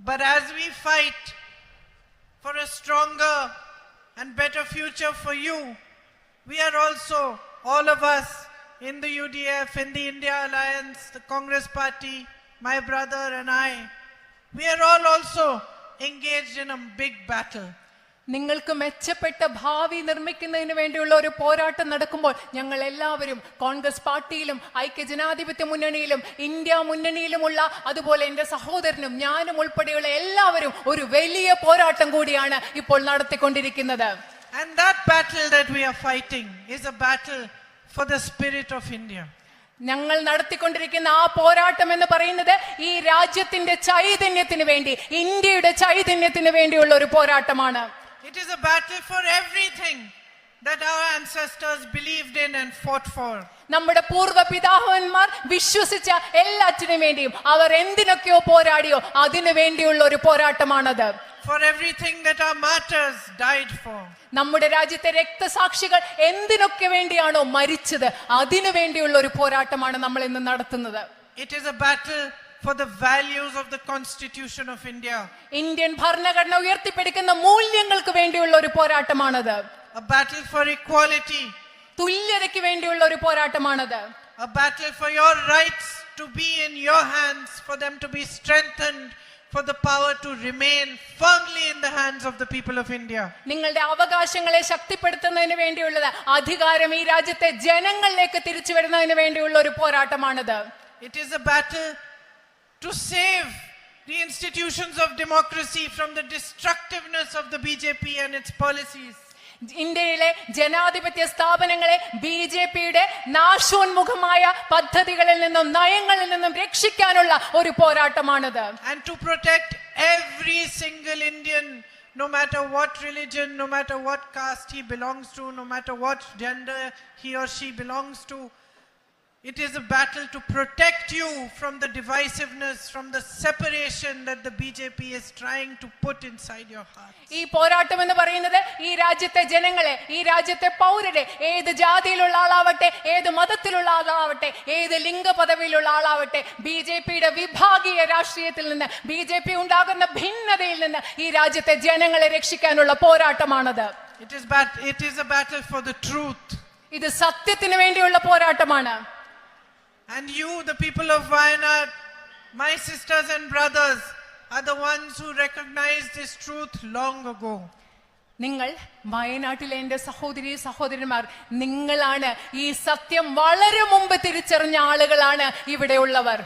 But as we fight for a stronger and better future for you, we are also, all of us in the UDF, in the India Alliance, the Congress Party, my brother and I, we are all also engaged in a big battle. നിങ്ങൾക്ക് മെച്ചപ്പെട്ട ഭാവി നിർമ്മിക്കുന്നതിന് വേണ്ടിയുള്ള ഒരു പോരാട്ടം നടക്കുമ്പോൾ ഞങ്ങൾ എല്ലാവരും കോൺഗ്രസ് പാർട്ടിയിലും ഐക്യജനാധിപത്യ മുന്നണിയിലും ഇന്ത്യ മുന്നണിയിലുമുള്ള, അതുപോലെ എൻ്റെ സഹോദരനും ഞാനും ഉൾപ്പെടെയുള്ള എല്ലാവരും ഒരു വലിയ പോരാട്ടം കൂടിയാണ് ഇപ്പോൾ നടത്തിക്കൊണ്ടിരിക്കുന്നത്. And that battle that we are fighting is a battle for the spirit of India. ഞങ്ങൾ നടത്തിക്കൊണ്ടിരിക്കുന്ന ആ പോരാട്ടം എന്ന് പറയുന്നത് ഈ രാജ്യത്തിന്റെ ചൈതന്യത്തിന് വേണ്ടി, ഇന്ത്യയുടെ ചൈതന്യത്തിന് വേണ്ടിയുള്ള ഒരു പോരാട്ടമാണ്. It is a battle for everything that our ancestors believed in and fought for. നമ്മുടെ പൂർവ്വ പിതാമഹന്മാർ വിശ്വസിച്ച എല്ലാറ്റിനു വേണ്ടിയും അവർ എന്തിനൊക്കെയോ പോരാടിയോ അതിനു വേണ്ടിയുള്ള ഒരു പോരാട്ടമാണത്. For everything that our martyrs died for. നമ്മുടെ രാജ്യത്തെ രക്തസാക്ഷികൾ എന്തിനൊക്കെ വേണ്ടിയാണോ മരിച്ചത് അതിനു വേണ്ടിയുള്ള ഒരു പോരാട്ടമാണ് നമ്മൾ ഇന്ന് നടത്തുന്നത്. It is a battle for the values of the Constitution of India. Indian ഭരണഘടന ഉയർത്തിപ്പിടിക്കുന്ന മൂല്യങ്ങൾക്ക് വേണ്ടിയുള്ള ഒരു പോരാട്ടമാണത്. A battle for equality. തുല്യതയ്ക്ക് വേണ്ടിയുള്ള ഒരു പോരാട്ടമാണത്. A battle for your rights to be in your hands, for them to be strengthened, for the power to remain firmly in the hands of the people of India. നിങ്ങളുടെ അവകാശങ്ങളെ ശക്തിപ്പെടുത്തുന്നതിന് വേണ്ടിയുള്ളത്, അധികാരം ഈ രാജ്യത്തെ ജനങ്ങളിലേക്ക് തിരിച്ചു വരുന്നതിന് വേണ്ടിയുള്ള ഒരു പോരാട്ടമാണത്. It is a battle to save the institutions of democracy from the destructiveness of the BJP and its policies. ഇന്ത്യയിലെ ജനാധിപത്യ സ്ഥാപനങ്ങളെ ബിജെപിയുടെ നാശോന്മുഖമായ പദ്ധതികളിൽ നിന്നും നയങ്ങളിൽ നിന്നും രക്ഷിക്കാനുള്ള ഒരു പോരാട്ടമാണിത്. And to protect every single Indian, no matter what religion, no matter what caste he belongs to, no matter what gender he or she belongs to. It is a battle to protect you from the divisiveness, from the separation that the BJP is trying to put inside your heart. ഈ പോരാട്ടം എന്ന് പറയുന്നത് ഈ രാജ്യത്തെ ജനങ്ങളെ, ഈ രാജ്യത്തെ പൗരരെ, ഏത് ജാതിയിലുള്ള ആളാവട്ടെ, ഏത് മതത്തിലുള്ള ആളാവട്ടെ, ഏത് ലിംഗ പദവിയിലുള്ള ആളാവട്ടെ, ബിജെപിയുടെ വിഭാഗീയ രാഷ്ട്രീയത്തിൽ നിന്ന്, ബിജെപി ഉണ്ടാകുന്ന ഭിന്നതയിൽ നിന്ന് ഈ രാജ്യത്തെ ജനങ്ങളെ രക്ഷിക്കാനുള്ള പോരാട്ടമാണത്. It is a battle for the truth. ഇത് സത്യത്തിന് വേണ്ടിയുള്ള പോരാട്ടമാണ്. And you, the people of Wayanad, my sisters and brothers, are the ones who recognized this truth long ago. നിങ്ങൾ വയനാട്ടിലെ എൻ്റെ സഹോദരി സഹോദരന്മാർ, നിങ്ങളാണ് ഈ സത്യം വളരെ മുമ്പ് തിരിച്ചറിഞ്ഞ ആളുകളാണ് ഇവിടെയുള്ളവർ.